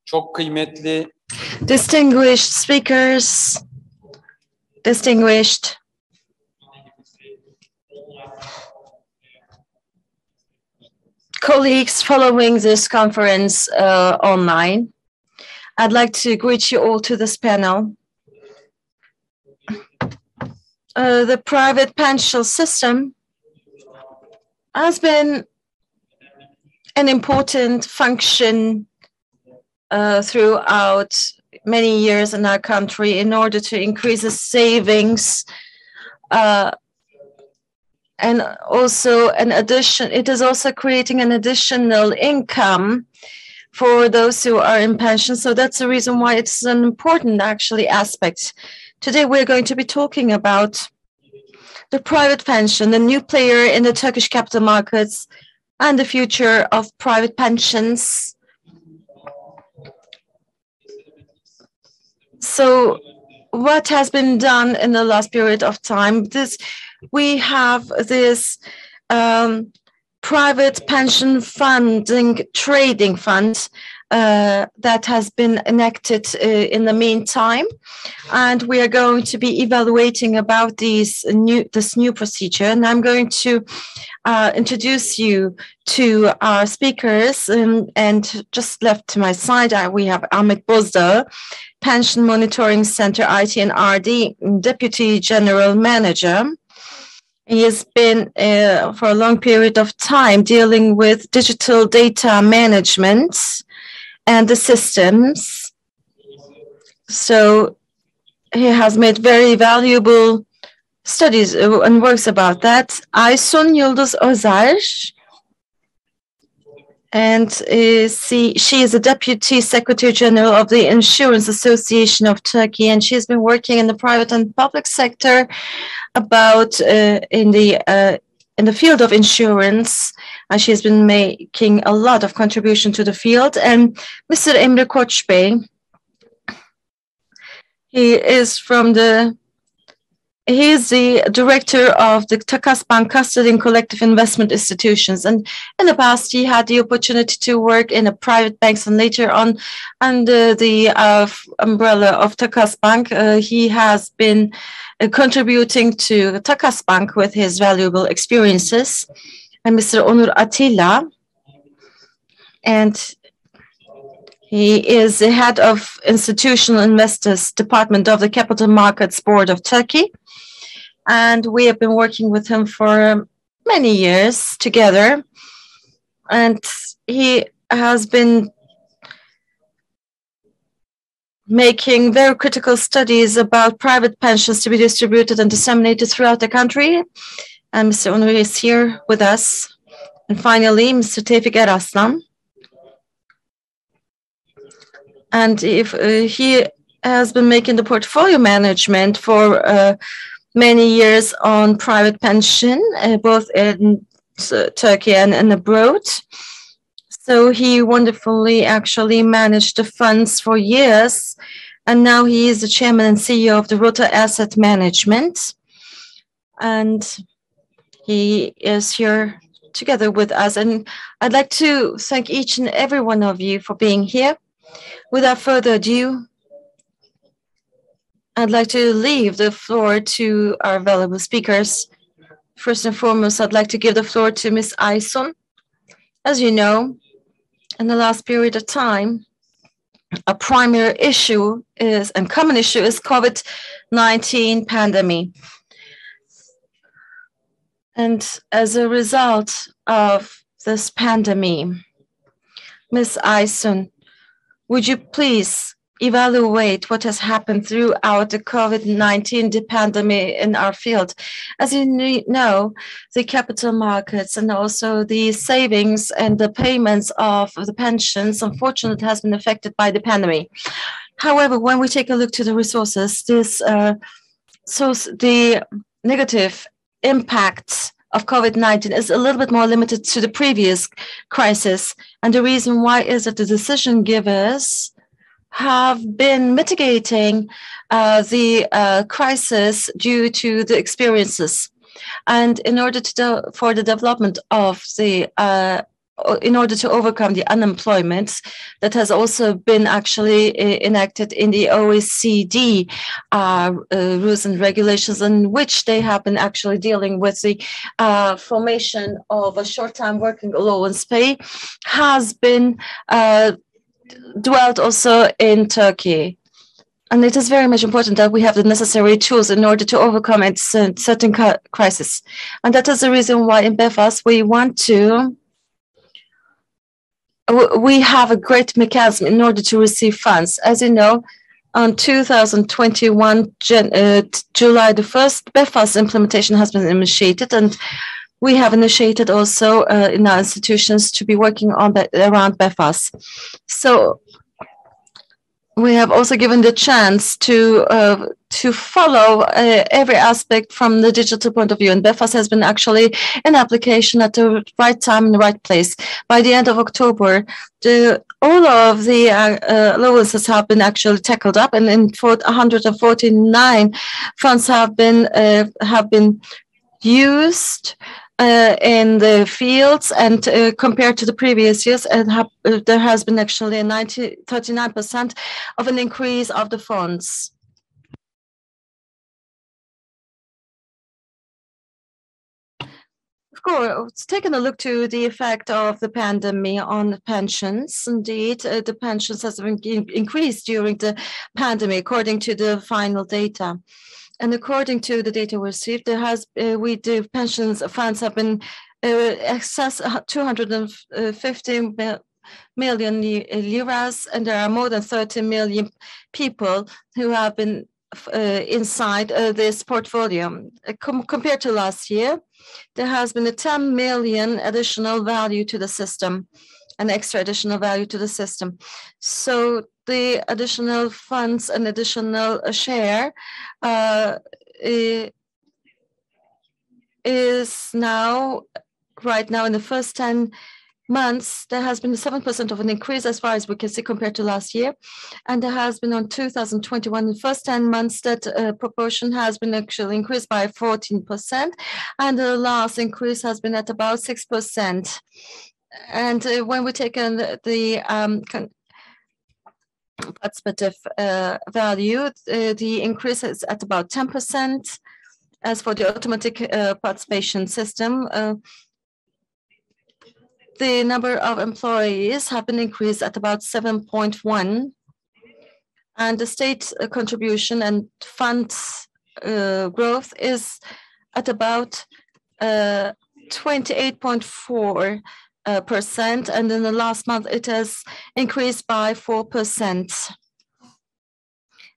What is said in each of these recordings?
Çok kıymetli distinguished speakers, distinguished colleagues following this conference online. I'd like to greet you all to this panel. The private pension system has been an important function throughout many years in our country in order to increase the savings and also it is also creating an additional income for those who are in pension. So that's the reason why it's an important actually aspect. Today we're going to be talking about the private pension, the new player in the Turkish capital markets, and the future of private pensions. So what has been done in the last period of time? We have this private pension funding trading fund that has been enacted in the meantime, and we are going to be evaluating about this new procedure. And I'm going to introduce you to our speakers, and just left to my side we have Ahmet Bozdağ, Pension Monitoring Center IT and RD Deputy General Manager. He has been for a long period of time dealing with digital data management and the systems. So he has made very valuable studies and works about that. Aysun Yıldız Özer, and she is a Deputy Secretary General of the Insurance Association of Turkey, and she's been working in the private and public sector about in the field of insurance, and she's been making a lot of contribution to the field. And Mr. Emre Koçbey, he is the director of the Takas Bank Custody and Collective Investment Institutions. And in the past, he had the opportunity to work in a private banks, and later on under the umbrella of Takas Bank, he has been contributing to Takas Bank with his valuable experiences. And Mr. Onur Atilla, and he is the head of Institutional Investors Department of the Capital Markets Board of Turkey. And we have been working with him for many years together. And he has been making very critical studies about private pensions to be distributed and disseminated throughout the country. And Mr. Onur is here with us. And finally, Mr. Tevfik Eraslan. And he has been making the portfolio management for many years on private pension, both in Turkey and abroad. So he wonderfully actually managed the funds for years, and now he is the chairman and CEO of the Rota Asset Management. And he is here together with us. And I'd like to thank each and every one of you for being here. Without further ado, I'd like to leave the floor to our valuable speakers. First and foremost, I'd like to give the floor to Ms. Aysun. As you know, in the last period of time, a primary issue is, and common issue is COVID-19 pandemic. And as a result of this pandemic, Ms. Aysun, would you please evaluate what has happened throughout the COVID-19 pandemic in our field? As you know, the capital markets and also the savings and the payments of the pensions, unfortunately, has been affected by the pandemic. However, when we take a look to the resources, the negative impact of COVID-19 is a little bit more limited to the previous crisis. And the reason why is that the decision givers have been mitigating the crisis due to the experiences. And in order for the development of the in order to overcome the unemployment that has also been actually enacted in the OECD rules and regulations, in which they have been actually dealing with the formation of a short-time working allowance pay, has been dwelt also in Turkey. And it is very much important that we have the necessary tools in order to overcome certain crises. And that is the reason why in Befas we have a great mechanism in order to receive funds. As you know, on 2021, July the 1st, Befas implementation has been initiated, and we have initiated also in our institutions to be working on around Befas. So we have also given the chance to follow every aspect from the digital point of view. And Befas has been actually an application at the right time in the right place. By the end of October, all of the allowances have been actually tackled up, and in 149 funds have been used in the fields, and compared to the previous years, there has been actually a 39% of an increase of the funds. Of course, taking a look to the effect of the pandemic on pensions, indeed, the pensions has been increased during the pandemic, according to the final data. And according to the data we received, the pensions funds have been excess 250 million liras, and there are more than 30 million people who have been inside this portfolio. Compared to last year, there has been a 10 million additional value to the system, an extra additional value to the system. So the additional funds and additional share is now, right now in the first 10 months, there has been 7% of an increase as far as we can see compared to last year. And there has been on 2021, in the first 10 months, that proportion has been actually increased by 14%. And the last increase has been at about 6%. And when we take in the participative value, the increase is at about 10%. As for the automatic participation system, the number of employees have been increased at about 7.1, and the state contribution and funds growth is at about 28.4%, and in the last month it has increased by 4%.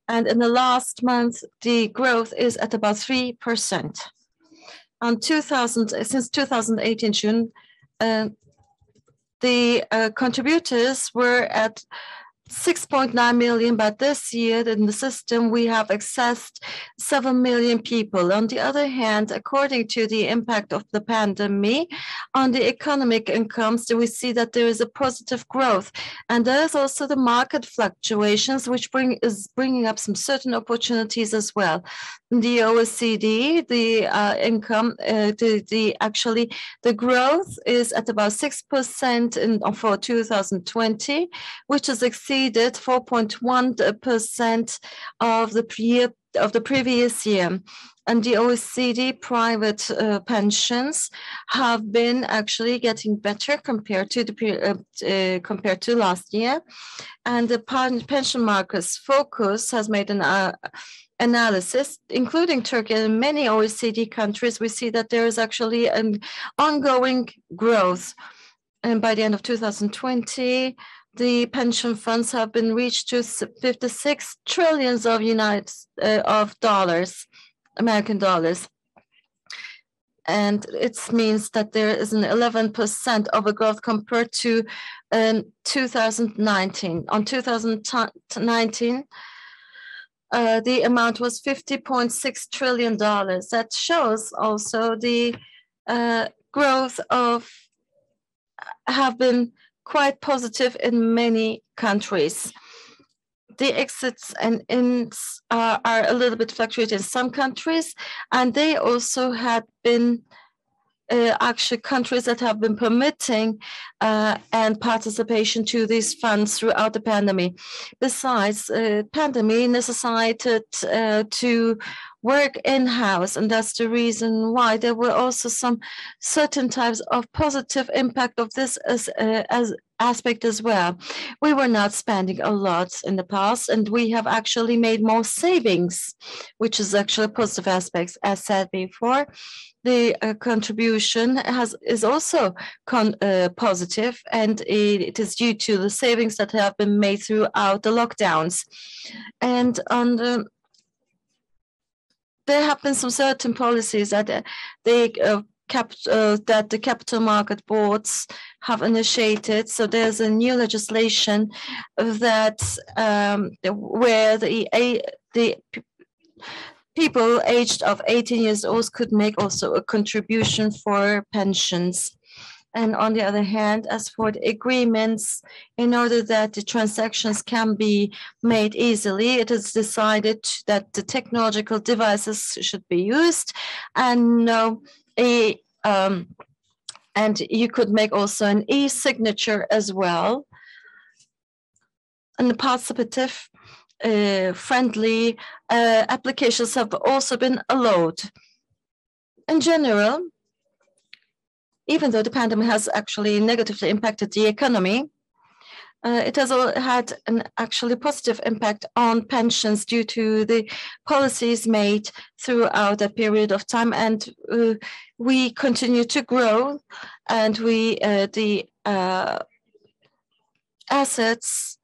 And in the last month, the growth is at about 3%. Since 2018 June, the contributors were at 6.9 million, but this year in the system we have accessed 7 million people. On the other hand, according to the impact of the pandemic on the economic incomes, we see that there is a positive growth, and there is also the market fluctuations, which is bringing up some certain opportunities as well. In the OECD, the income, the growth is at about 6% for 2020, which is exceeded 4.1% of the previous year. And the OECD private pensions have been actually getting better compared to last year. And the pension markets focus has made an analysis, including Turkey and many OECD countries. We see that there is actually an ongoing growth. And by the end of 2020, the pension funds have been reached to 56 trillions of American dollars. And it means that there is an 11% of a growth compared to 2019. On 2019, the amount was $50.6 trillion. That shows also the growth have been quite positive in many countries. The exits and ins are a little bit fluctuating in some countries, and they also had been actually countries that have been permitting and participation to these funds throughout the pandemic. Besides, pandemic necessitated to work in-house, and that's the reason why there were also some certain types of positive impact of this as aspect as well. We were not spending a lot in the past, and we have actually made more savings, which is actually a positive aspect. As said before, the contribution is also positive, and it is due to the savings that have been made throughout the lockdowns. And on there have been some certain policies that that the capital market boards have initiated. So there's a new legislation that where the people aged of 18 years old could make also a contribution for pensions. And on the other hand, as for the agreements, in order that the transactions can be made easily, it is decided that the technological devices should be used, and and you could make also an e-signature as well. And the participative friendly applications have also been allowed. In general, even though the pandemic has actually negatively impacted the economy, it has had an actually positive impact on pensions due to the policies made throughout that period of time, and we continue to grow, and the assets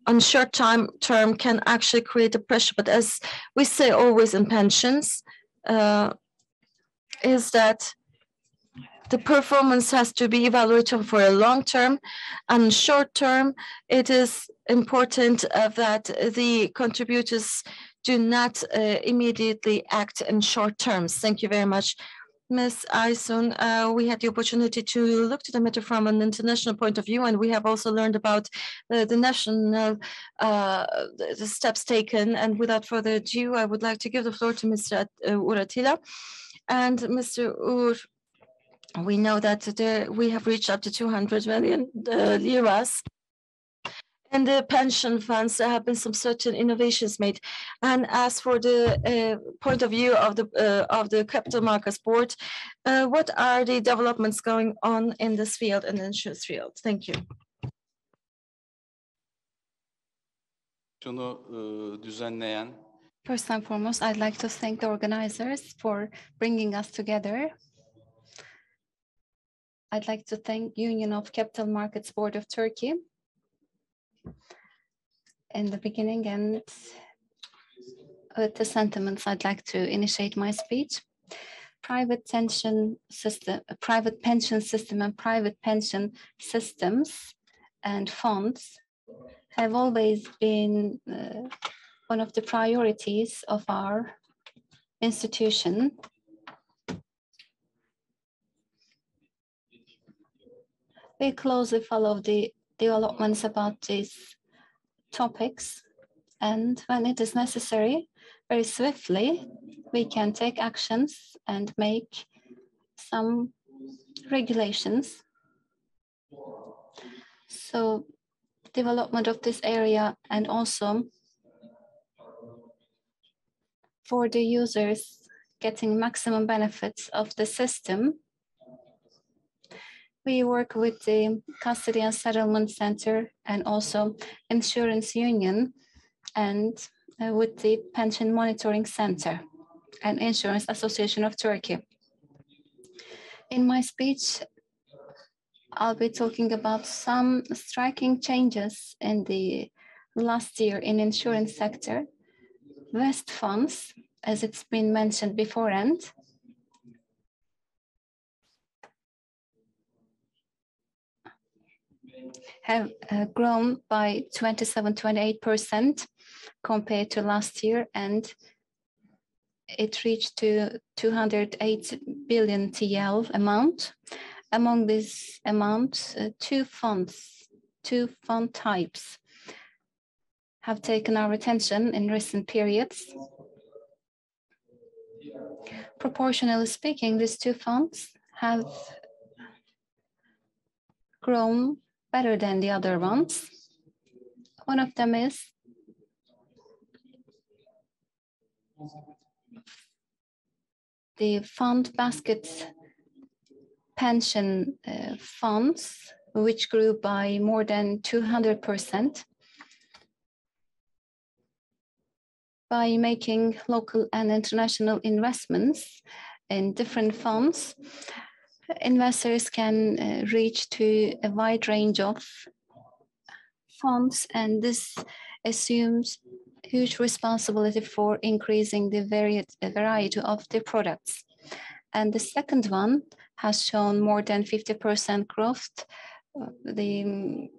on short term can actually create a pressure. But as we say always in pensions, is that the performance has to be evaluated for a long term, and short term, it is important that the contributors do not immediately act in short terms. Thank you very much. Ms. Aysun, we had the opportunity to look to the matter from an international point of view, and we have also learned about the national the steps taken. And without further ado, I would like to give the floor to Mr. Uratila. And Mr. Ur, we know that we have reached up to 200 million liras. And the pension funds, there have been some certain innovations made. And as for the point of view of the Capital Markets Board, what are the developments going on in this field, in the insurance field? Thank you. First and foremost, I'd like to thank the organizers for bringing us together. I'd like to thank Union of Capital Markets Board of Turkey in the beginning, and with the sentiments, I'd like to initiate my speech. Private pension system, and private pension systems and funds have always been one of the priorities of our institution. We closely follow the developments about these topics, and when it is necessary, very swiftly, we can take actions and make some regulations. So development of this area, and also for the users getting maximum benefits of the system, we work with the Custody and Settlement Center and also Insurance Union, and with the Pension Monitoring Center and Insurance Association of Turkey. In my speech, I'll be talking about some striking changes in the last year in insurance sector. West funds, as it's been mentioned beforehand, have grown by 27-28% compared to last year, and it reached to 208 billion TL amount. Among this amount, two fund types have taken our attention in recent periods. Proportionally speaking, these two funds have grown better than the other ones. One of them is the fund basket pension funds, which grew by more than 200%. By making local and international investments in different funds, investors can reach to a wide range of funds, and this assumes huge responsibility for increasing the variety of the products. And the second one has shown more than 50% growth. The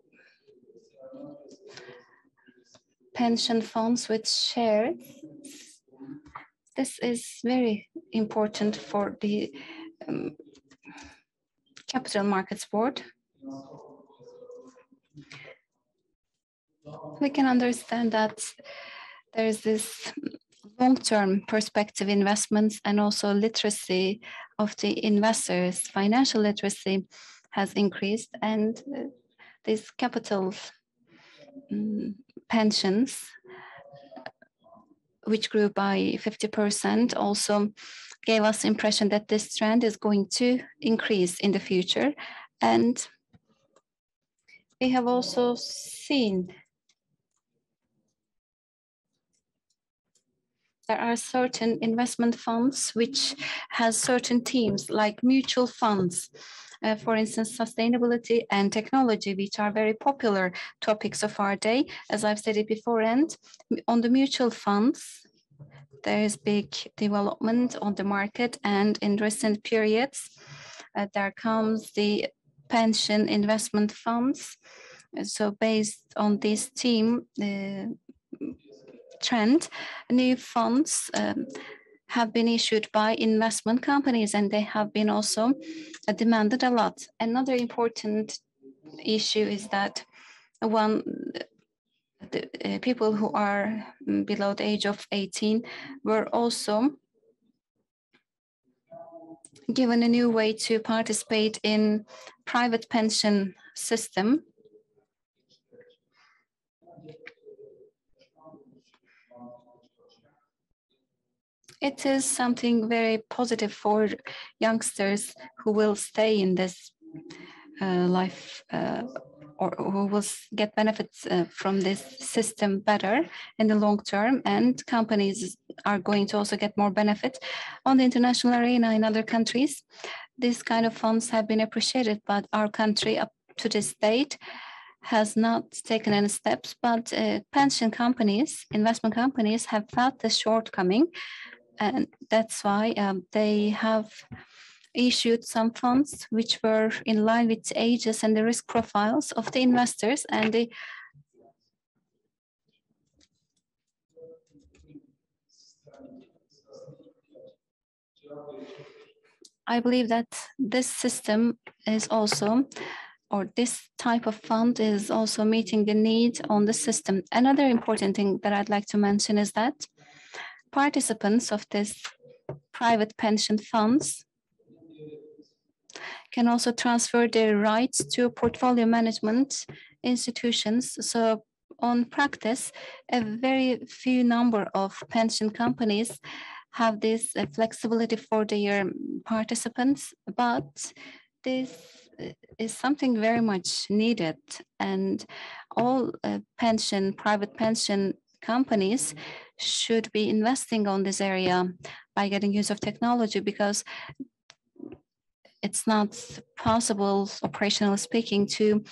pension funds with shares. This is very important for the Capital Markets Board. We can understand that there is this long-term perspective investments, and also literacy of the investors, financial literacy has increased, and these capital pensions, which grew by 50%, also gave us the impression that this trend is going to increase in the future. And we have also seen there are certain investment funds which has certain themes like mutual funds, for instance, sustainability and technology, which are very popular topics of our day, as I've said it before. And on the mutual funds, there is big development on the market, and in recent periods, there comes the pension investment funds. So based on this theme, trend, new funds have been issued by investment companies, and they have been also demanded a lot. Another important issue is that the people who are below the age of 18 were also given a new way to participate in private pension system. It is something very positive for youngsters who will stay in this life or who will get benefits from this system better in the long term, and companies are going to also get more benefit on the international arena in other countries. These kind of funds have been appreciated, but our country up to this date has not taken any steps, but pension companies, investment companies have felt the shortcoming, and that's why they have issued some funds which were in line with the ages and the risk profiles of the investors. And I believe that this system is also, or this type of fund is also meeting the need on the system. Another important thing that I'd like to mention is that participants of this private pension funds can also transfer their rights to portfolio management institutions. So on practice, a very few number of pension companies have this flexibility for their participants, but this is something very much needed, and all private pension companies should be investing on this area by getting use of technology, because it's not possible, operationally speaking, to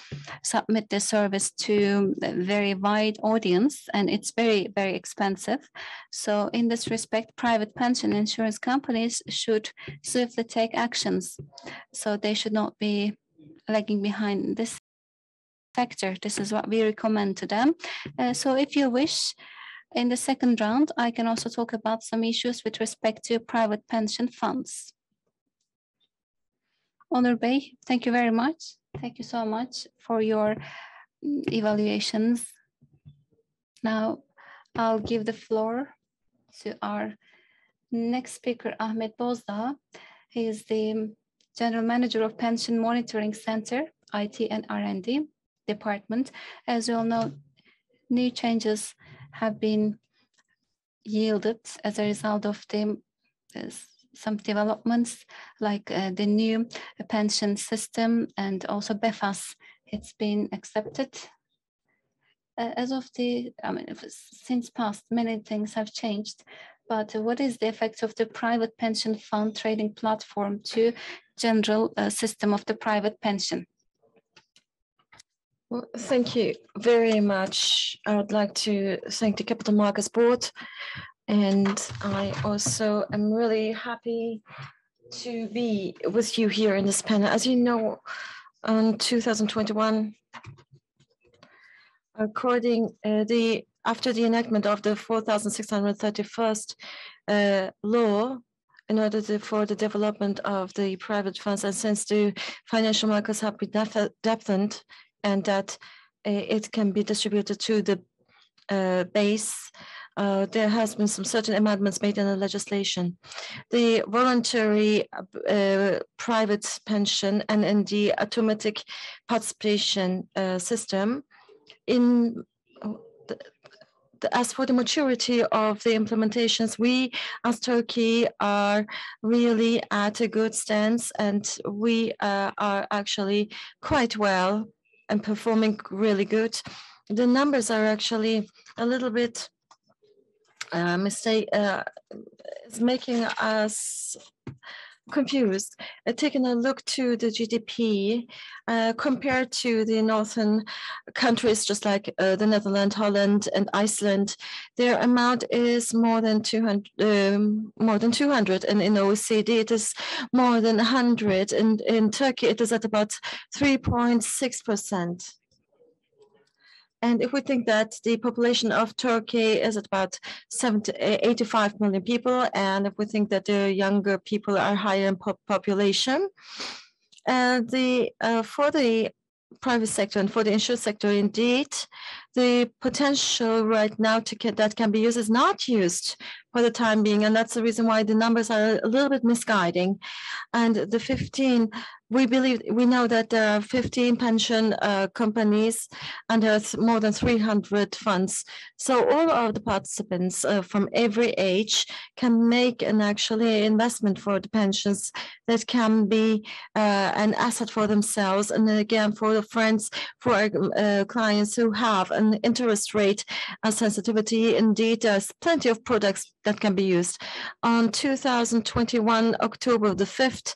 submit the service to a very wide audience, and it's very, very expensive. So in this respect, private pension insurance companies should swiftly take actions. So they should not be lagging behind this factor. This is what we recommend to them. So if you wish, in the second round, I can also talk about some issues with respect to private pension funds. Onur Bey, thank you very much. Thank you so much for your evaluations. Now, I'll give the floor to our next speaker, Ahmet Bozdağ. He is the General Manager of Pension Monitoring Center, IT and R&D department. As you all know, new changes have been yielded as a result of the some developments like the new pension system and also Befas. It's been accepted. As of the, since past, many things have changed. But what is the effect of the private pension fund trading platform to general system of the private pension? Well, thank you very much. I would like to thank the Capital Markets Board, and I also am really happy to be with you here in this panel. As you know, in 2021, after the enactment of the 4,631st law, in order for the development of the private funds, and since the financial markets have been deepened and that it can be distributed to the base, there has been some certain amendments made in the legislation. The voluntary private pension and in the automatic participation system, as for the maturity of the implementations, we as Turkey are really at a good stance, and we are actually quite well and performing really good. The numbers are actually a little bit is making us confused. Taking a look to the GDP compared to the northern countries, just like the Netherlands, Holland, and Iceland, their amount is more than 200, and in OECD it is more than 100, and in Turkey it is at about 3.6%. And if we think that the population of Turkey is at about 85 million people, and if we think that the younger people are higher in population, for the private sector and for the insurance sector, indeed, the potential right now that can be used is not used for the time being, and that's the reason why the numbers are a little bit misguiding. And the 15, we know that there are 15 pension companies and there's more than 300 funds. So all of the participants from every age can make an actually investment for the pensions that can be an asset for themselves, and again for the friends, for clients who have an interest rate sensitivity. Indeed, there's plenty of products that can be used. On 2021, October the 5th,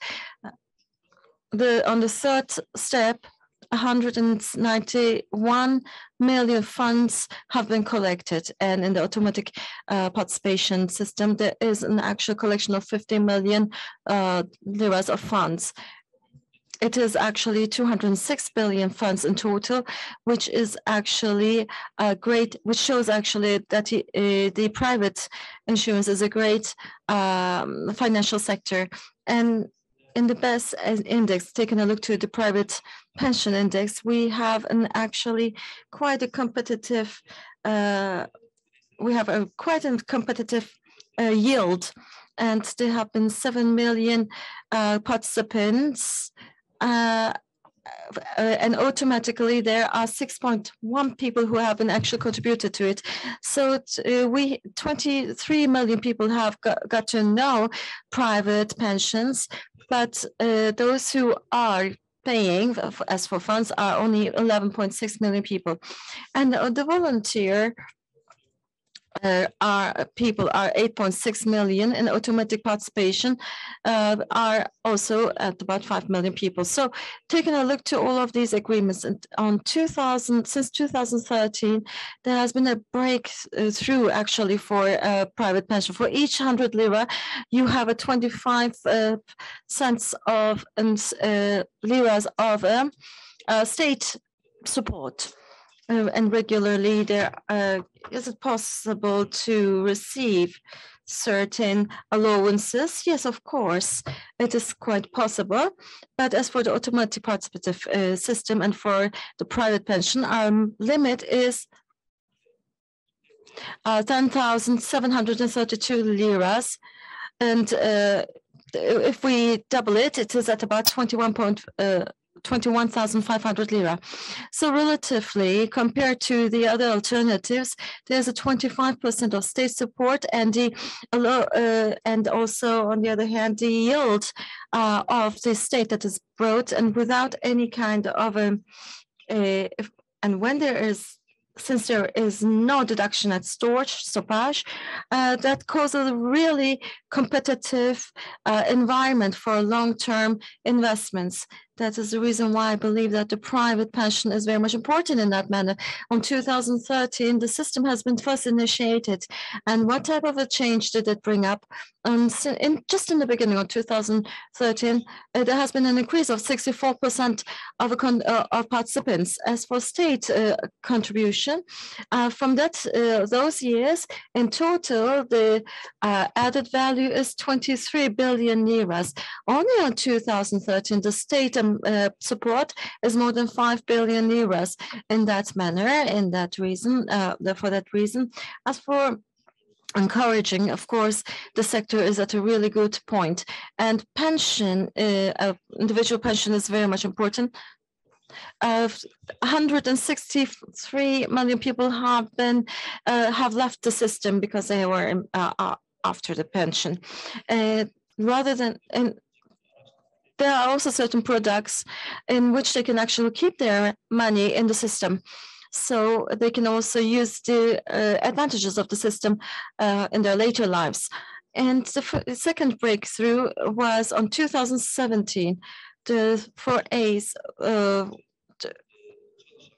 on the third step, 191 million funds have been collected, and in the automatic participation system, there is an actual collection of 50 million liras of funds. It is actually 206 billion funds in total, which is actually great, which shows actually that the private insurance is a great financial sector. And in the best index, taking a look to the private pension index, we have actually quite a competitive, yield, and there have been 7 million participants, and automatically there are 6.1 people who have been actually contributed to it. So 23 million people have got to know private pensions, but those who are paying as for funds are only 11.6 million people. And the volunteer people are 8.6 million, and automatic participation are also at about 5 million people. So taking a look to all of these agreements, and since 2013, there has been a breakthrough actually for private pension. For each 100 lira, you have a 25 cents of liras of state support. And regularly, is it possible to receive certain allowances? Yes, of course, it is quite possible. But as for the automatic participative system and for the private pension, our limit is 10,732 liras. And if we double it, it is at about 21,500 lira. So relatively, compared to the other alternatives, there's a 25% of state support, and and also on the other hand, the yield of the state that is brought, and without any kind of and when there is, since there is no deduction at stoppage, that causes a really competitive environment for long-term investments. That is the reason why I believe that the private pension is very much important in that manner. On 2013, the system has been first initiated. And what type of a change did it bring up? Just in the beginning of 2013, there has been an increase of 64% of participants. As for state contribution, from those years, in total, the added value is 23 billion liras. Only on 2013, the state support is more than 5 billion liras in that manner, for that reason. As for encouraging, of course, the sector is at a really good point. And pension, individual pension is very much important. 163 million people have left the system because they were after the pension. There are also certain products in which they can actually keep their money in the system. So they can also use the advantages of the system in their later lives. And the second breakthrough was on 2017. The 4As,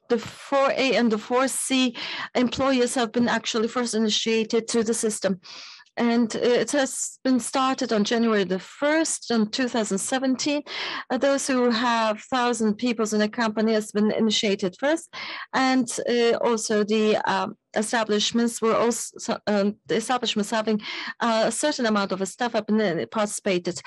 the 4A and the 4C employers have been actually first initiated to the system. And it has been started on January the 1st in 2017. Those who have 1,000 people in a company has been initiated first. And also the establishments were also, the establishments having a certain amount of staff have been participated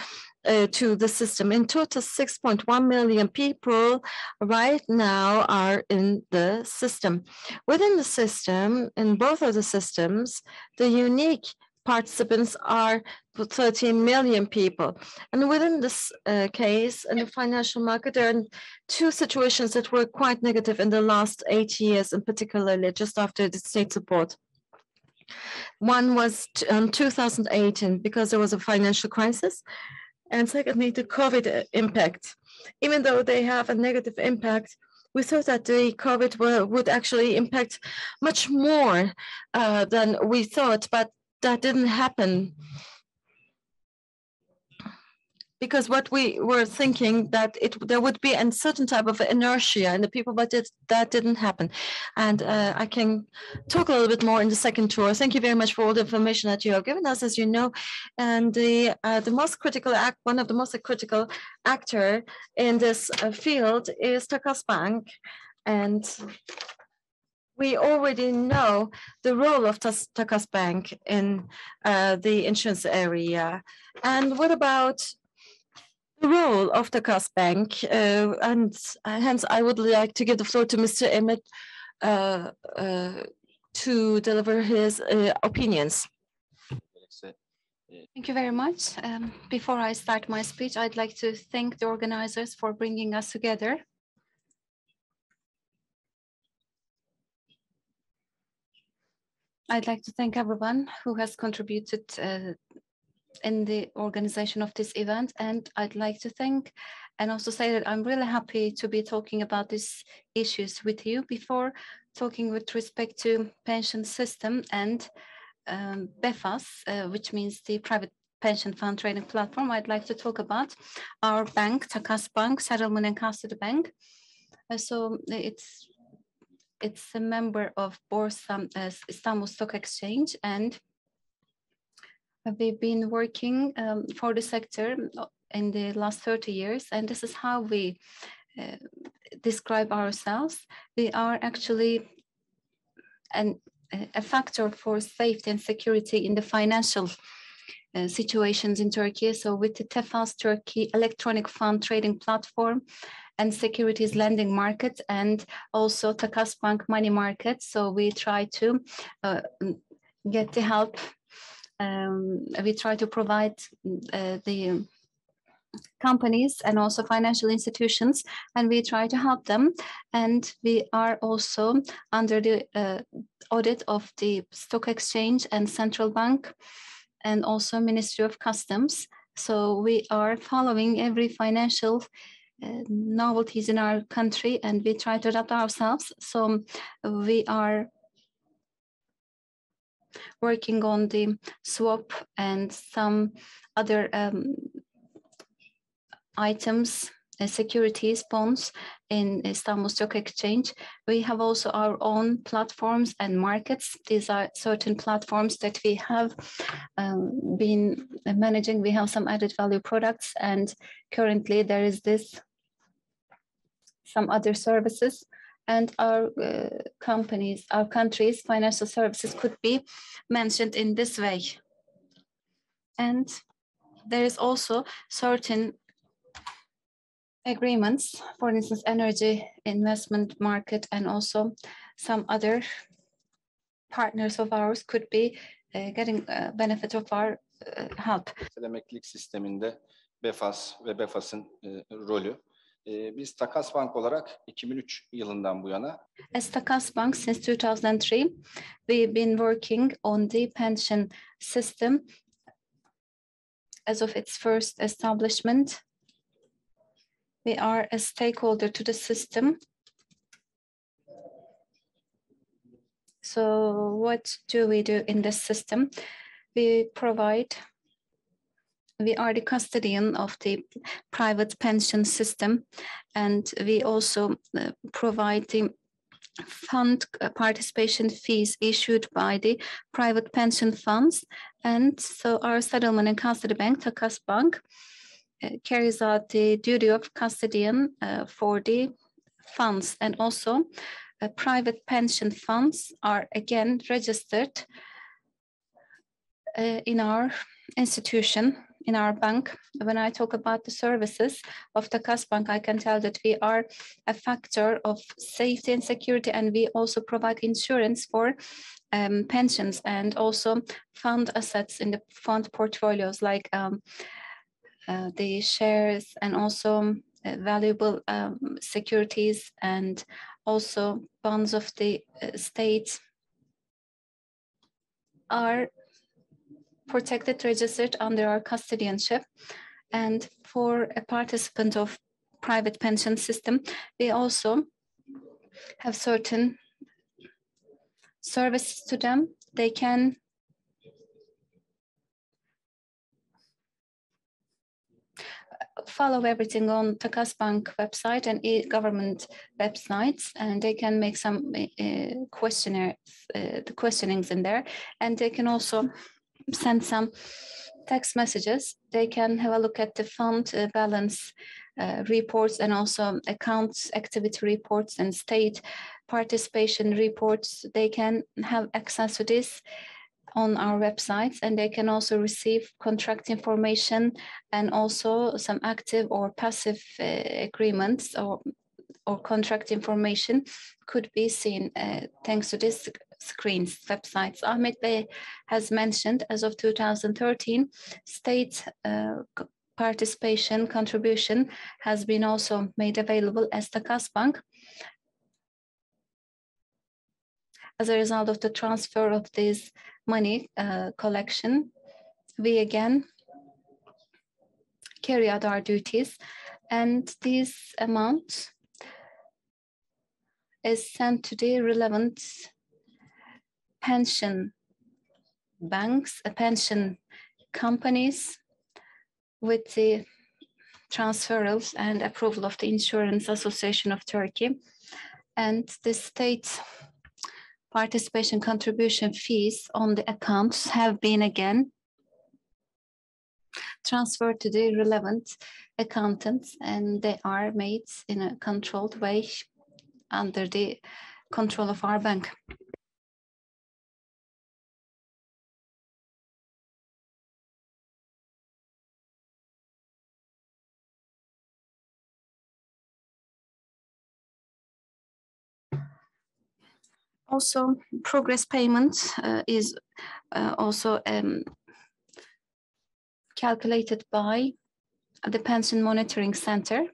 to the system. In total, 6.1 million people right now are in the system. Within the system, in both of the systems, the unique participants are 13 million people. And within this case, in the financial market, there are two situations that were quite negative in the last 8 years, and particularly just after the state support. One was 2018, because there was a financial crisis. And secondly, the COVID impact. Even though they have a negative impact, we thought that the COVID would actually impact much more than we thought, but that didn't happen, because what we were thinking that there would be a certain type of inertia in the people, but that didn't happen. And I can talk a little bit more in the second tour. Thank you very much for all the information that you have given us, as you know. And the most critical one of the most critical actor in this field is Turkish Bank, and we already know the role of Turkish Bank in the insurance area. And what about the role of Turkish Bank? And hence, I would like to give the floor to Mr. Emmett to deliver his opinions. Thank you very much. Before I start my speech, I'd like to thank the organizers for bringing us together. I'd like to thank everyone who has contributed in the organization of this event. And I'd like to thank and also say that I'm really happy to be talking about these issues with you. Before talking with respect to pension system and Befas, which means the private pension fund trading platform, I'd like to talk about our bank, Turkish Bank, Settlement and Custody Bank. So it's a member of Borsa Istanbul Stock Exchange, and we've been working for the sector in the last 30 years, and this is how we describe ourselves. We are actually a factor for safety and security in the financial situations in Turkey. So with the Befas Turkey electronic fund trading platform and securities lending market, and also Turkish Bank money market. So we try to get the help. We try to provide the companies and also financial institutions, and we try to help them. And we are also under the audit of the stock exchange and central bank and also Ministry of Customs. So we are following every financial novelties in our country, and we try to adapt ourselves. So we are working on the swap and some other items, securities, bonds in Istanbul Stock Exchange. We have also our own platforms and markets. These are certain platforms that we have been managing. We have some added value products, and currently there is some other services, and our our country's financial services could be mentioned in this way. And there is also certain agreements, for instance, energy investment market, and also some other partners of ours could be getting benefit of our help. Emeklilik sisteminde Befas ve Befas'ın rolü. Biz Takas Bank olarak 2003 yılından bu yana As Takas Bank since 2003, we've been working on the pension system as of its first establishment. We are a stakeholder to the system. So what do we do in this system? We are the custodian of the private pension system, and we also provide the fund participation fees issued by the private pension funds. And so our settlement and custody bank, Takas Bank, carries out the duty of custodian for the funds, and also private pension funds are again registered in our institution, in our bank. When I talk about the services of Takas Bank, I can tell that we are a factor of safety and security, and we also provide insurance for pensions and also fund assets in the fund portfolios, like the shares and also valuable securities, and also bonds of the state are protected, registered under our custodianship. And for a participant of private pension system, we also have certain services to them. They can follow everything on Takas Bank website and e-government websites, and they can make some questionings in there, and they can also send some text messages. They can have a look at the fund balance reports, and also accounts activity reports and state participation reports. They can have access to this on our websites, and they can also receive contract information, and also some active or passive agreements or contract information could be seen thanks to this screens websites. Ahmet Bey has mentioned, as of 2013, state participation contribution has been also made available as Takas Bank. As a result of the transfer of this money collection, we again carry out our duties, and this amount is sent to the relevant pension banks, pension companies, with the transfers and approval of the Insurance Association of Turkey. And the state participation contribution fees on the accounts have been again transferred to the relevant accountants, and they are made in a controlled way under the control of our bank. Also, progress payment is also calculated by the Pension Monitoring Center.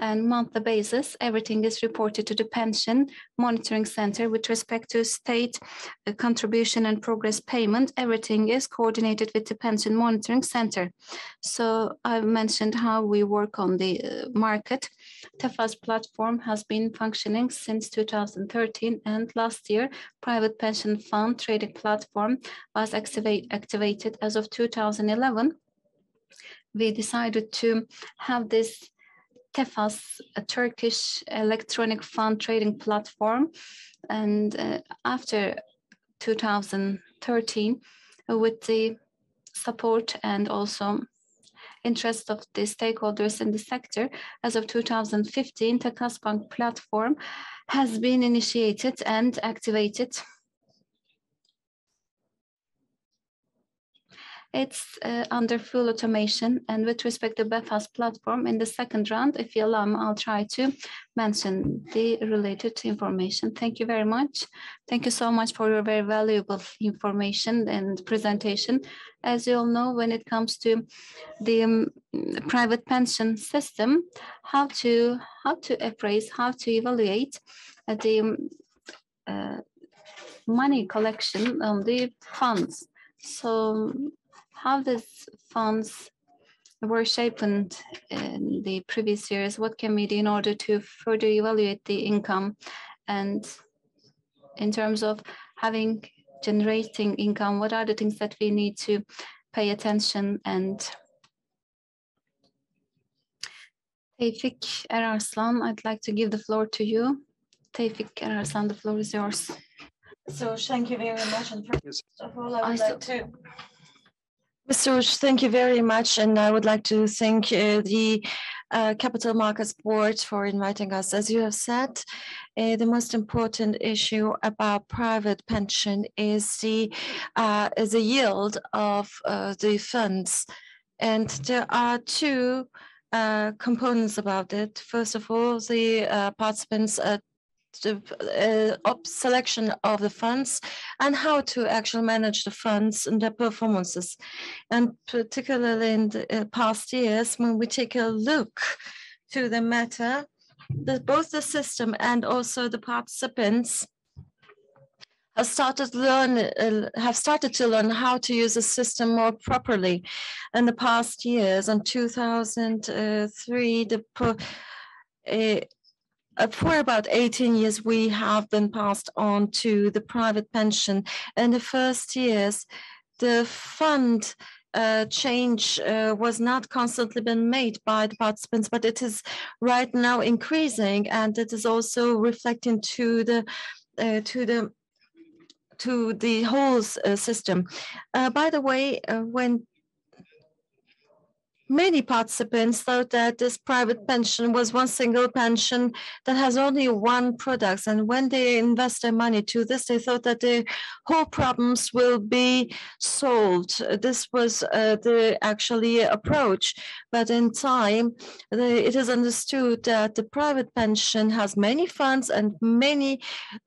And monthly basis, everything is reported to the Pension Monitoring Center with respect to state contribution and progress payment. Everything is coordinated with the Pension Monitoring Center. So I've mentioned how we work on the market. Befas platform has been functioning since 2013, and last year, private pension fund trading platform was activated as of 2011. We decided to have this Befas, a Turkish electronic fund trading platform. And after 2013, with the support and also interest of the stakeholders in the sector, as of 2015, Takas Bank platform has been initiated and activated. It's under full automation, and with respect to Befas platform, in the second round, if you allow me, I'll try to mention the related information. Thank you very much. Thank you so much for your very valuable information and presentation. As you all know, when it comes to the private pension system, how to appraise, how to evaluate the money collection on the funds. So how these funds were shaped in the previous years, what can we do in order to further evaluate the income, and in terms of generating income, what are the things that we need to pay attention? And Tevfik Erarslan, I'd like to give the floor to you. Tevfik Erarslan, the floor is yours. So thank you very much. And first of all, I would like to Mr. Uç, thank you very much, and I would like to thank the Capital Markets Board for inviting us. As you have said, the most important issue about private pension is the yield of the funds, and there are two components about it. First of all, the participants' selection of the funds and how to actually manage the funds and their performances. And particularly in the past years, when we take a look to the matter, both the system and also the participants have started to learn how to use the system more properly. In the past years, in 2003, for about 18 years, we have been passed on to the private pension. In the first years, the fund change was not constantly been made by the participants, but it is right now increasing, and it is also reflecting to the whole system. By the way, when many participants thought that this private pension was one single pension that has only one product. And when they invest their money to this, they thought that their whole problems will be solved. This was the actually approach. But in time, it is understood that the private pension has many funds and many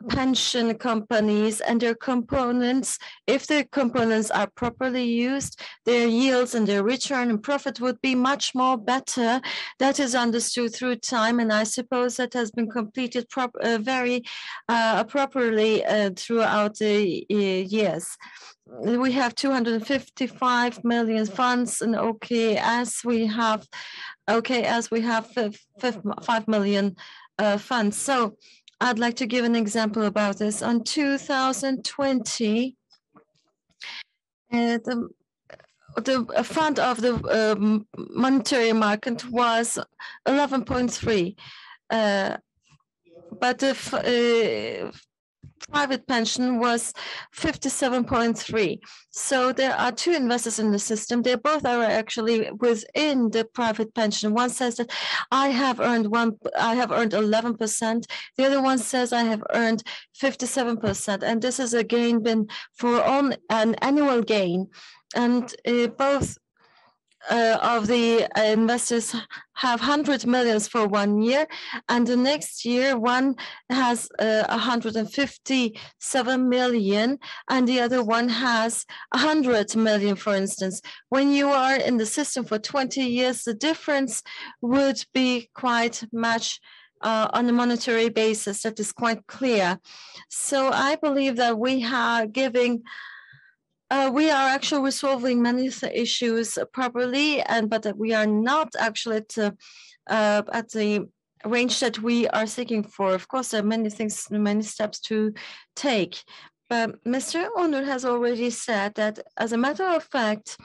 pension companies and their components. If the components are properly used, their yields and their return and profit would be much more better. That is understood through time, and I suppose that has been completed very properly throughout the years. We have 255 million funds in OKS. We have 5 million funds. So I'd like to give an example about this. On 2020, the fund of the monetary market was 11.3, but the private pension was 57.3. So there are two investors in the system. They both are actually within the private pension. One says that I have earned 11%. The other one says I have earned 57%. And this is again been for an annual gain. And both of the investors have 100 millions for 1 year, and the next year one has 157 million, and the other one has 100 million, for instance. When you are in the system for 20 years, the difference would be quite much on a monetary basis. That is quite clear. So I believe that we are giving we are actually resolving many issues properly, but we are not actually at the range that we are seeking for. Of course, there are many things, many steps to take. But Mr. Onur has already said that, as a matter of fact,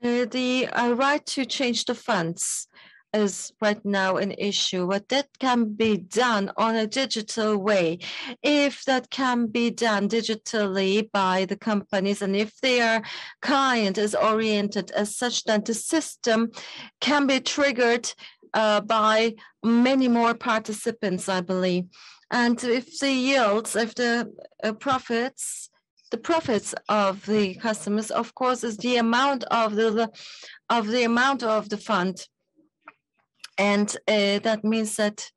the right to change the funds is right now an issue, but that can be done on a digital way. If that can be done digitally by the companies, and if their client is oriented as such, that the system can be triggered by many more participants, I believe. And if the yields, if the profits of the customers, of course, is the amount of the fund. And that means that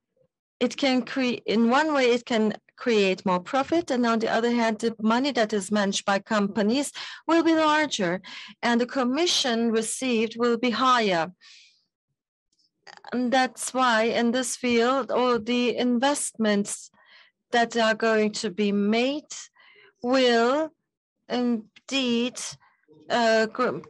it can create, in one way, it can create more profit. And on the other hand, the money that is managed by companies will be larger and the commission received will be higher. And that's why in this field, all the investments that are going to be made will indeed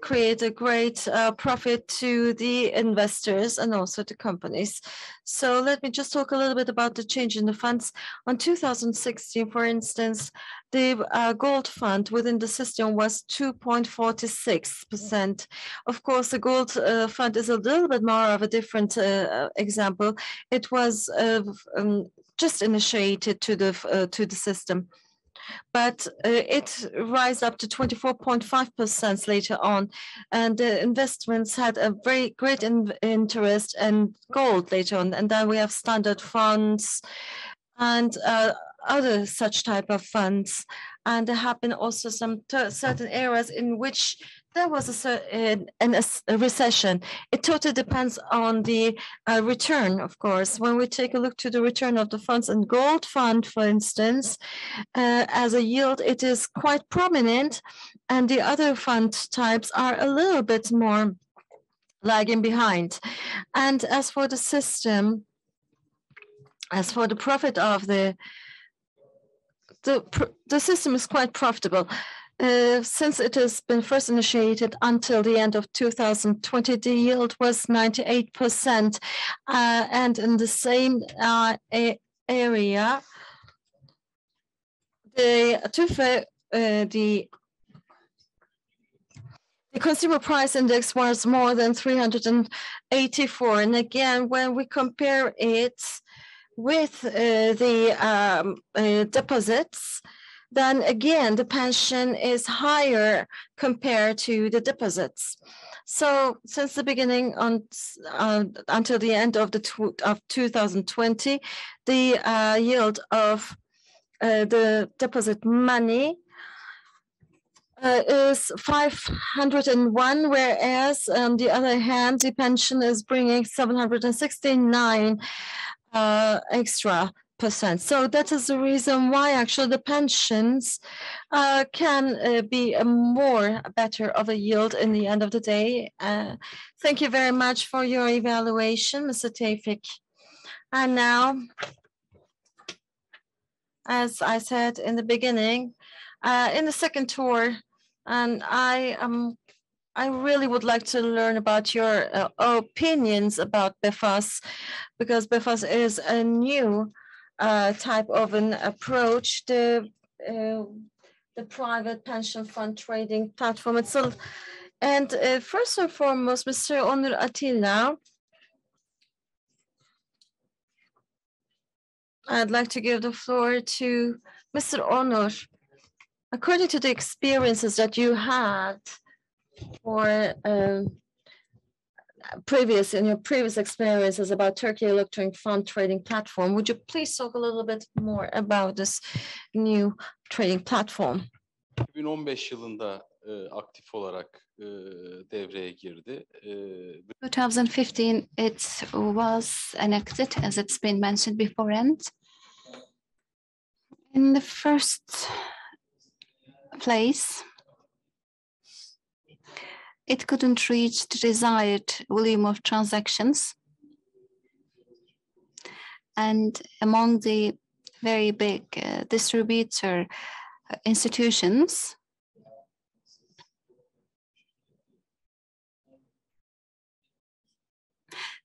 create a great profit to the investors and also the companies. So let me just talk a little bit about the change in the funds. On 2016, for instance, the gold fund within the system was 2.46%. Of course, the gold fund is a little bit more of a different example. It was just initiated to the system, but it rise up to 24.5% later on, and the investments had a very great interest in gold later on. And then we have standard funds and other such type of funds. And there have been also some certain areas in which there was a recession. It totally depends on the return, of course. When we take a look to the return of the funds, and gold fund, for instance, as a yield, it is quite prominent, and the other fund types are a little bit more lagging behind. And as for the system, as for the profit of the system is quite profitable. Since it has been first initiated until the end of 2020, the yield was 98%. And in the same area, the consumer price index was more than 384. And again, when we compare it with the deposits, then again, the pension is higher compared to the deposits. So since the beginning until the end of 2020, the yield of the deposit money is 501, whereas on the other hand, the pension is bringing 769 extra %. So that is the reason why actually the pensions can be a better of a yield in the end of the day. Thank you very much for your evaluation, Mr. Tevfik. And now, as I said in the beginning, in the second tour, and I really would like to learn about your opinions about Befas, because Befas is a new type of an approach, the private pension fund trading platform itself. And first and foremost, Mr. Onur Atilla, I'd like to give the floor to Mr. Onur. According to the experiences that you had for in your previous experiences about Turkey electronic fund trading platform, would you please talk a little bit more about this new trading platform? 2015 yılında aktif olarak devreye girdi. 2015, it was enacted, as it's been mentioned beforehand. In the first place, it couldn't reach the desired volume of transactions. And among the very big distributor institutions,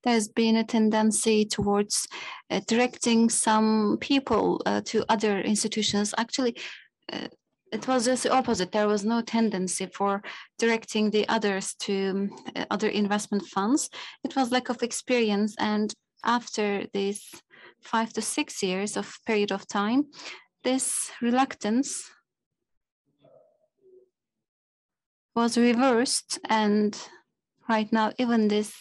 there's been a tendency towards directing some people to other institutions. Actually, it was just the opposite. There was no tendency for directing the others to other investment funds. It was lack of experience. And after these 5 to 6 years of period of time, this reluctance was reversed. And right now, even these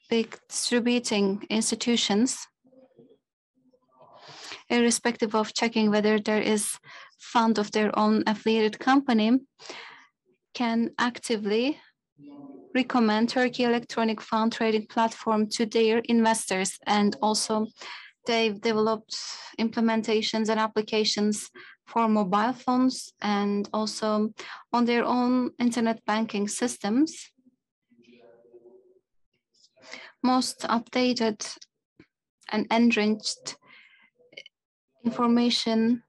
big distributing institutions, irrespective of checking whether there is fund of their own affiliated company, can actively recommend Turkey electronic fund trading platform to their investors. And also they've developed implementations and applications for mobile phones and also on their own internet banking systems. Most updated and enriched information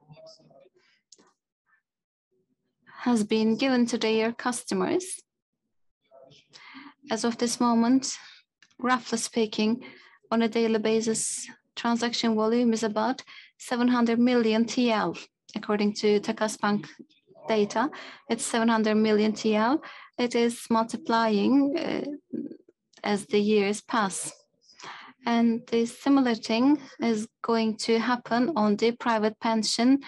has been given to their customers. As of this moment, roughly speaking, on a daily basis, transaction volume is about 700 million TL. According to Takas Bank data, it's 700 million TL. It is multiplying as the years pass. And the similar thing is going to happen on the private pension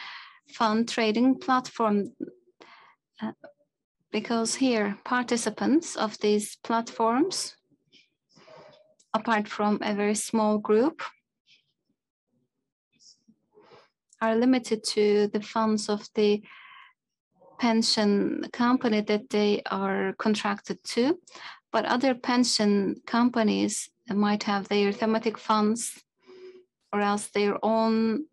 fund trading platform, because here participants of these platforms, apart from a very small group, are limited to the funds of the pension company that they are contracted to. But other pension companies might have their thematic funds or else their own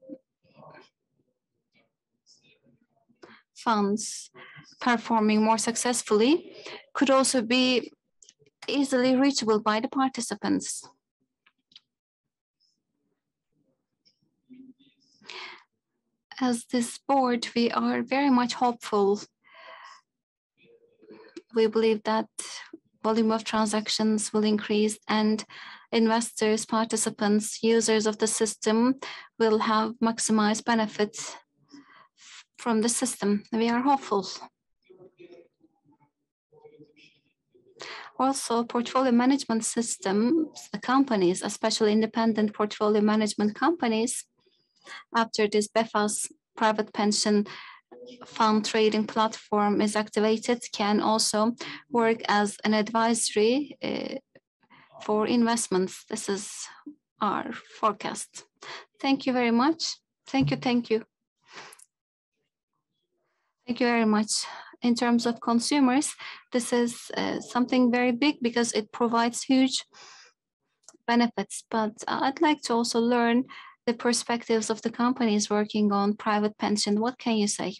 funds performing more successfully, could also be easily reachable by the participants. As this board, we are very much hopeful. We believe that volume of transactions will increase and investors, participants, users of the system will have maximized benefits from the system. We are hopeful. Also, portfolio management systems, companies, especially independent portfolio management companies, after this Befas private pension fund trading platform is activated, can also work as an advisory for investments. This is our forecast. Thank you very much. Thank you. Thank you very much. In terms of consumers, this is something very big because it provides huge benefits. But I'd like to also learn the perspectives of the companies working on private pension. What can you say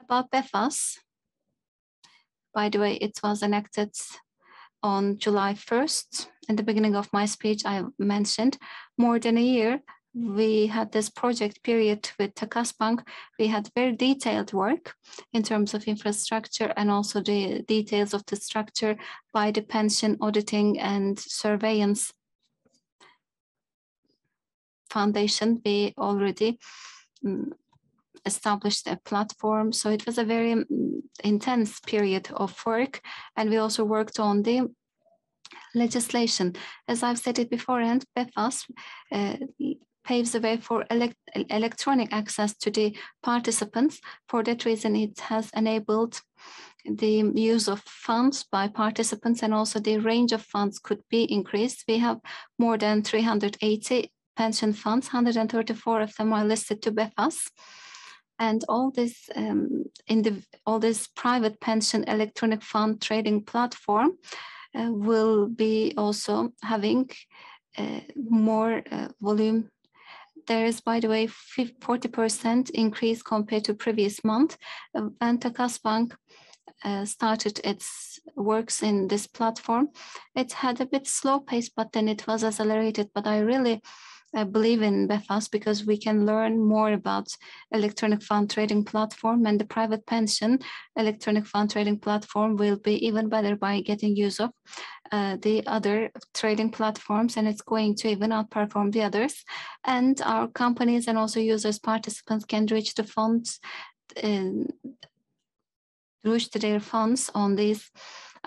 about Befas? By the way, it was enacted on July 1st. In the beginning of my speech, I mentioned more than a year. We had this project period with Takas Bank. We had very detailed work in terms of infrastructure and also the details of the structure by the pension auditing and surveillance foundation. We already established a platform. So it was a very intense period of work. And we also worked on the legislation. As I've said it beforehand, Befas paves the way for electronic access to the participants. For that reason, it has enabled the use of funds by participants, and also the range of funds could be increased. We have more than 380 pension funds, 134 of them are listed to Befas. And all this all this private pension electronic fund trading platform will be also having more volume. There is, by the way, 40% increase compared to previous month. And Takas Bank started its works in this platform. It had a bit slow pace, but then it was accelerated. But I really believe in Befas because we can learn more about electronic fund trading platform, and the private pension electronic fund trading platform will be even better by getting use of the other trading platforms, and it's going to even outperform the others. And our companies and also users, participants can reach the funds, reach their funds on these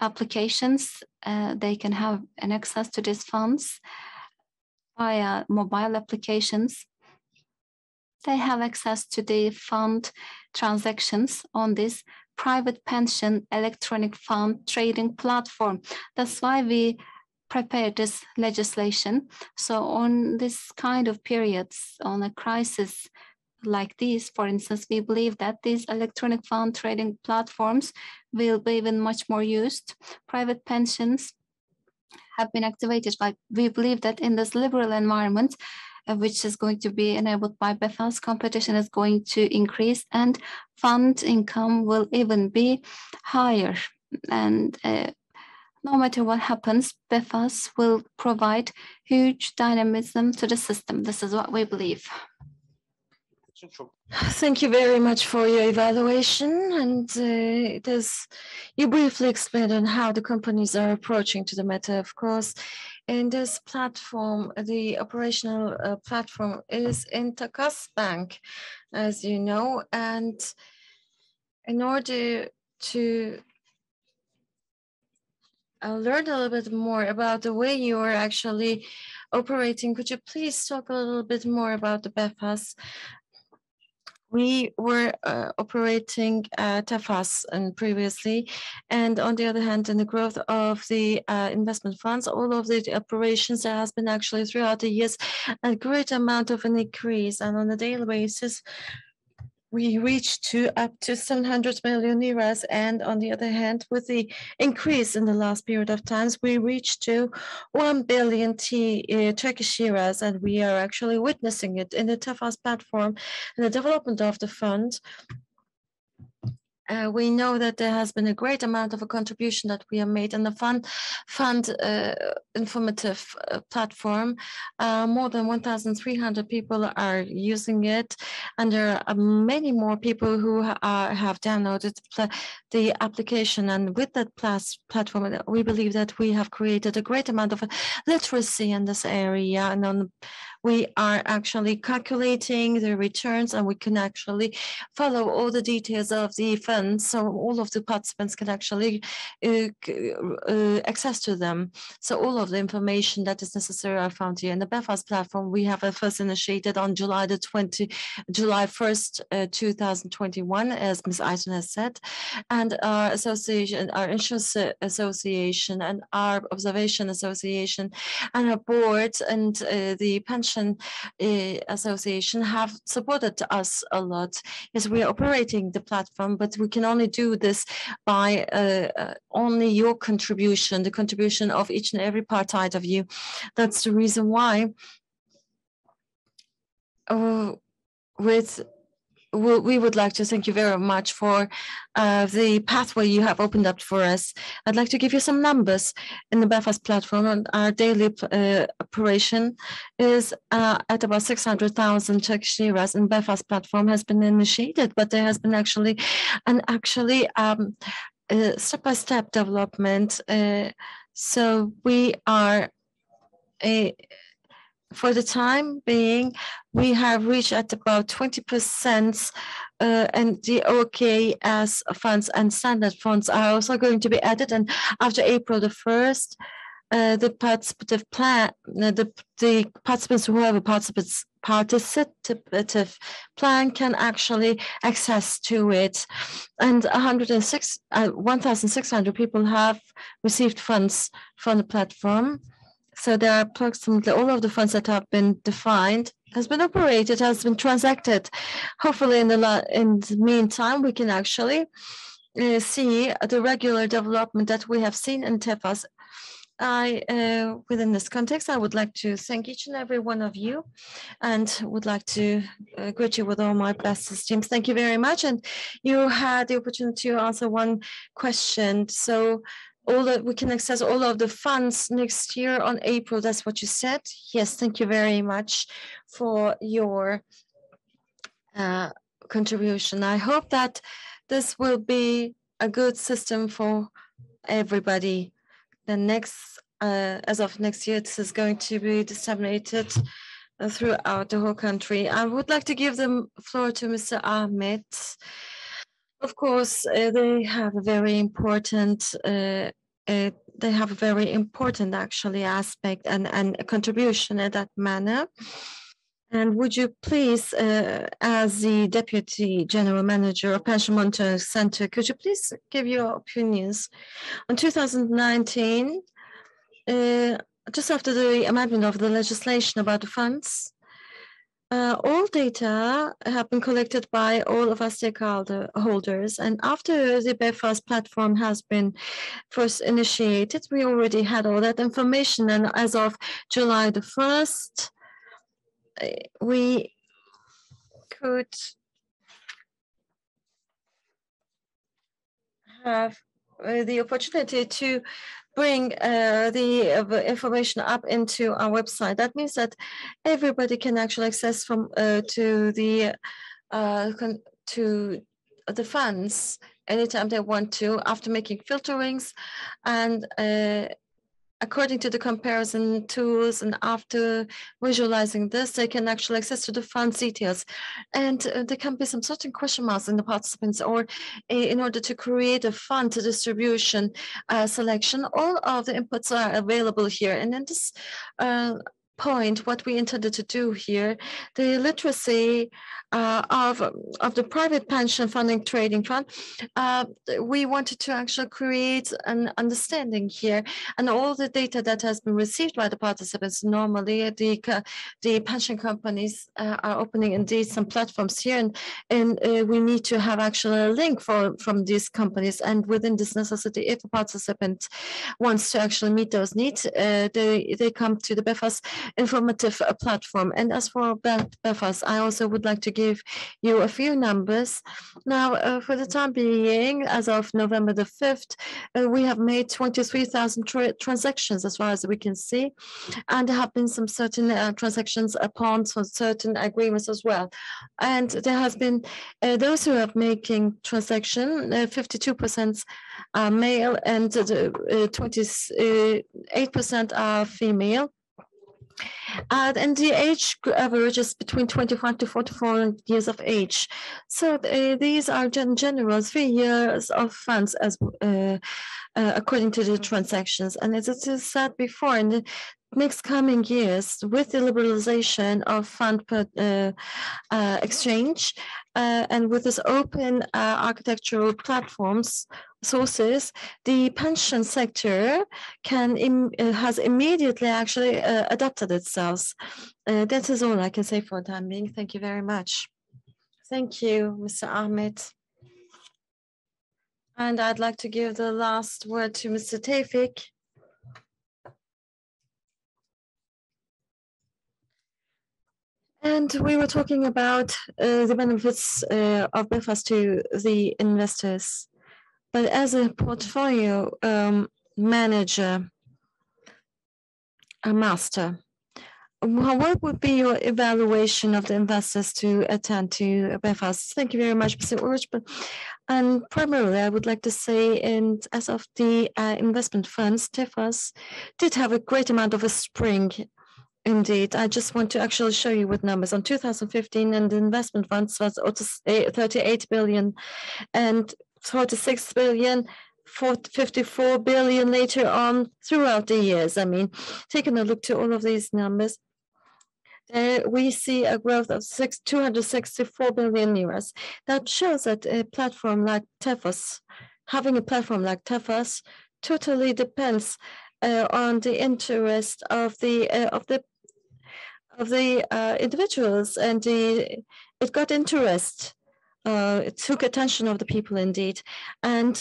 applications. They can have an access to these funds via mobile applications. They have access to the fund transactions on this private pension electronic fund trading platform. That's why we prepared this legislation. So on this kind of periods, on a crisis like this, for instance, we believe that these electronic fund trading platforms will be even much more used. Private pensions have been activated, but we believe that in this liberal environment, which is going to be enabled by Befas, competition is going to increase and fund income will even be higher. And no matter what happens, Befas will provide huge dynamism to the system. This is what we believe. Thank you very much for your evaluation, and you briefly explained on how the companies are approaching to the matter. Of course, in this platform, the operational platform is in Takas Bank, as you know, and in order to learn a little bit more about the way you are actually operating, could you please talk a little bit more about the Befas? We were operating TAFAS previously, and on the other hand, in the growth of the investment funds, all of the operations, there has been actually throughout the years a great amount of an increase, and on a daily basis, we reached up to 700 million liras, and on the other hand, with the increase in the last period of times, we reached to 1 billion Turkish liras, and we are actually witnessing it in the TAFAS platform and the development of the fund. We know that there has been a great amount of a contribution that we have made in the fund informative platform. More than 1,300 people are using it, and there are many more people who have downloaded the application. And with that platform, we believe that we have created a great amount of literacy in this area, and we are actually calculating the returns, and we can actually follow all the details of the funds, so all of the participants can actually access to them. So all of the information that is necessary are found here in the Befas platform. We have first initiated on July 1st, 2021, as Ms. Eisen has said, and our association, our insurance association, and our observation association, and our board, and the pension association have supported us a lot. Yes, we are operating the platform, but we can only do this by only your contribution, the contribution of each and every partite of you. That's the reason why we would like to thank you very much for the pathway you have opened up for us. I'd like to give you some numbers in the Befas platform. And our daily operation is at about 600,000 Turkish liras, and Befas platform has been initiated, but there has been actually step-by-step development. So we are for the time being, we have reached at about 20%, and the OKS funds and standard funds are also going to be added. And after April 1st, the participative plan, the participants who have a participative plan can actually access to it. And 1,600 people have received funds from the platform. So there are approximately all of the funds that have been defined has been operated, has been transacted. Hopefully, in the meantime, we can actually see the regular development that we have seen in Befas. Within this context, I would like to thank each and every one of you, and would like to greet you with all my best esteems. Thank you very much. And you had the opportunity to answer one question. So we can access all of the funds next year on April. That's what you said. Yes, thank you very much for your contribution. I hope that this will be a good system for everybody. As of next year, this is going to be disseminated throughout the whole country. I would like to give the floor to Mr. Ahmed. Of course, they have a very important. Actually aspect and a contribution in that manner. And would you please, as the Deputy General Manager of Pension Monitoring Center, could you please give your opinions on 2019? Just after the amendment of the legislation about the funds, all data have been collected by all of our stakeholders. And after the Befas platform has been first initiated, we already had all that information. And as of July the 1st, we could have the opportunity to bring the information up into our website. That means that everybody can actually access to the funds anytime they want to, after making filterings and according to the comparison tools, and after visualizing this, they can actually access to the funds details. And there can be some certain question marks in the participants, or in order to create a fund distribution selection, all of the inputs are available here. And in this point, what we intended to do here, the literacy of the private pension funding trading fund, we wanted to actually create an understanding here, and all the data that has been received by the participants. Normally, the pension companies are opening indeed some platforms here, and we need to have actually a link from these companies. And within this necessity, if a participant wants to actually meet those needs, they come to the Befas informative platform. And as for Befas, I also would like to give you a few numbers. Now, for the time being, as of November the 5th, we have made 23,000 transactions as far as we can see. And there have been some certain transactions upon some certain agreements as well. And there has been those who are making transaction, 52% are male and 28% are female. And the age average is between 25 to 44 years of age. So these are in general 3 years of funds as according to the transactions. And as it is said before, in the next coming years, with the liberalization of fund exchange and with this open architectural platforms, sources, the pension sector has immediately actually adapted itself. That is all I can say for the time being. Thank you very much. Thank you, Mr. Ahmed. And I'd like to give the last word to Mr. Tevfik. And we were talking about the benefits of Befas to the investors. But as a portfolio manager, a master, what would be your evaluation of the investors to attend to Befas? Thank you very much, Mr. Urch. And primarily, I would like to say, and as of the investment funds, Befas did have a great amount of a spring. Indeed, I just want to actually show you with numbers. On 2015, and the investment funds was 38 billion, and 46 billion, 54 billion later on throughout the years. I mean, taking a look to all of these numbers, we see a growth of 264 billion euros. That shows that a platform like Befas, having a platform like Befas, totally depends on the interest of the of the individuals, and it got interest. It took attention of the people indeed, and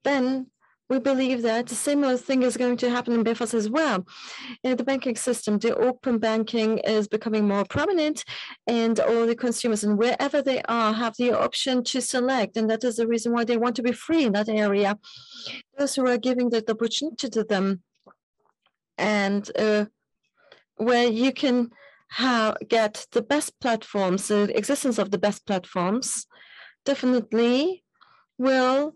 then we believe that a similar thing is going to happen in Befas as well. In the banking system, the open banking is becoming more prominent, and all the consumers, and wherever they are, have the option to select, and that is the reason why they want to be free in that area. Those who are giving the opportunity to them, and where you can get the best platforms, the existence of the best platforms, definitely will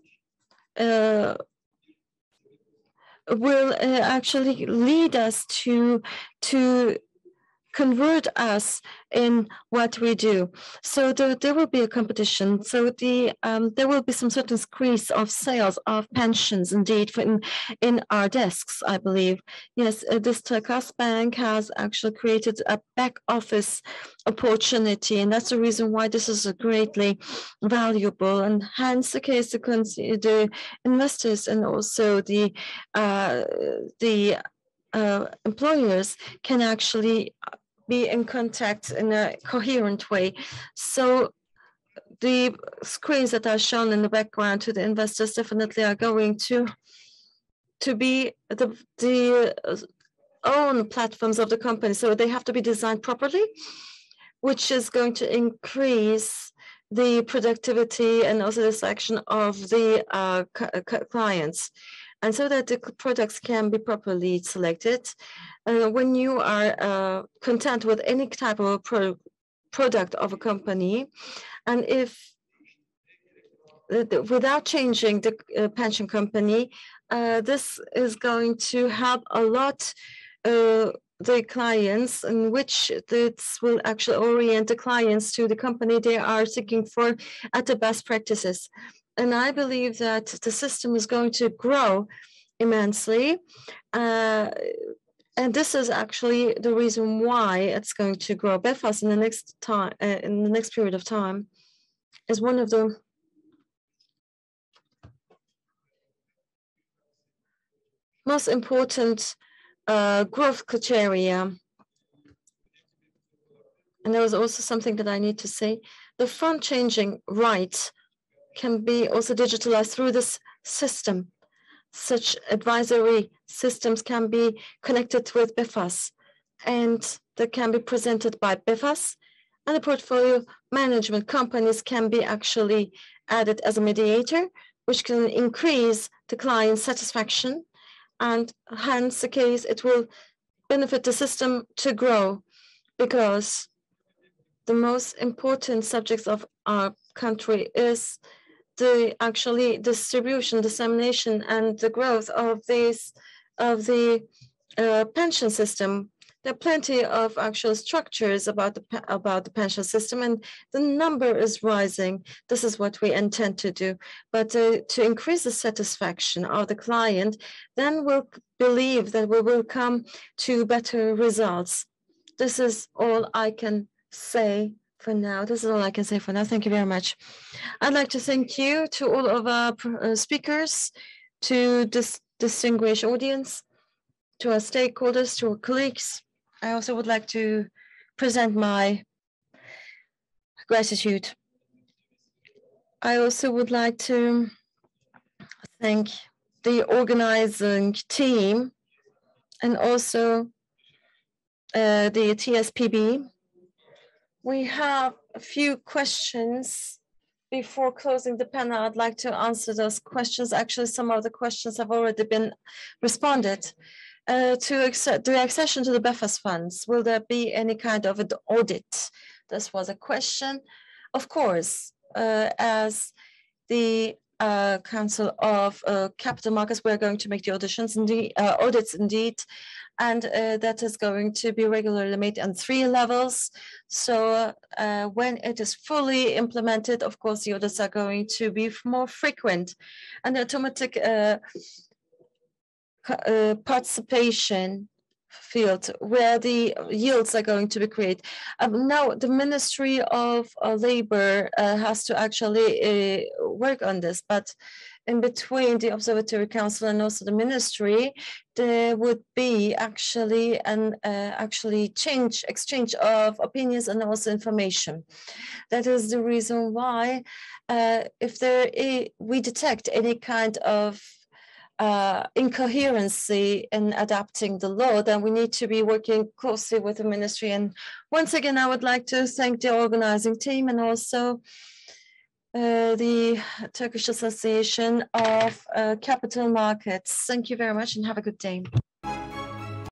actually lead us to convert us in what we do. So there will be a competition. So there will be some certain increase of sales of pensions indeed in our desks, I believe. Yes, this Turkish bank has actually created a back office opportunity, and that's the reason why this is greatly valuable. And hence the case the investors and also the employers can actually be in contact in a coherent way. So the screens that are shown in the background to the investors definitely are going to be the own platforms of the company. So they have to be designed properly, which is going to increase the productivity and also the selection of the clients. And so that the products can be properly selected. When you are content with any type of product of a company, and if without changing the pension company, this is going to help a lot the clients, in which this will actually orient the clients to the company they are seeking for at the best practices. And I believe that the system is going to grow immensely. And this is actually the reason why it's going to grow. Befas in the next period of time is one of the most important growth criteria. And there was also something that I need to say. The fund changing rights can be also digitalized through this system. Such advisory systems can be connected with Befas, and that can be presented by Befas, and the portfolio management companies can be actually added as a mediator, which can increase the client satisfaction, and hence the case it will benefit the system to grow, because the most important subjects of our country is the actually distribution, dissemination, and the growth of the pension system. There are plenty of actual structures about the pension system, and the number is rising. This is what we intend to do. But to increase the satisfaction of the client, then we'll believe that we will come to better results. This is all I can say for now. This is all I can say for now. Thank you very much. I'd like to thank you to all of our speakers, to this distinguished audience, to our stakeholders, to our colleagues. I also would like to present my gratitude. I also would like to thank the organizing team and also the TSPB. We have a few questions before closing the panel. I'd like to answer those questions. Actually, some of the questions have already been responded. The accession to the Befas funds, will there be any kind of an audit? This was a question. Of course, as the Council of Capital Markets, we're going to make the auditions and the audits indeed, and that is going to be regularly made on 3 levels. So when it is fully implemented, of course, the audits are going to be more frequent, and the automatic participation field where the yields are going to be created. Now the Ministry of Labor has to actually work on this, but in between the Observatory Council and also the Ministry, there would be actually an exchange of opinions and also information. That is the reason why, if we detect any kind of incoherency in adapting the law, then we need to be working closely with the Ministry. And once again, I would like to thank the organizing team and also the Turkish Association of Capital Markets. Thank you very much and have a good day.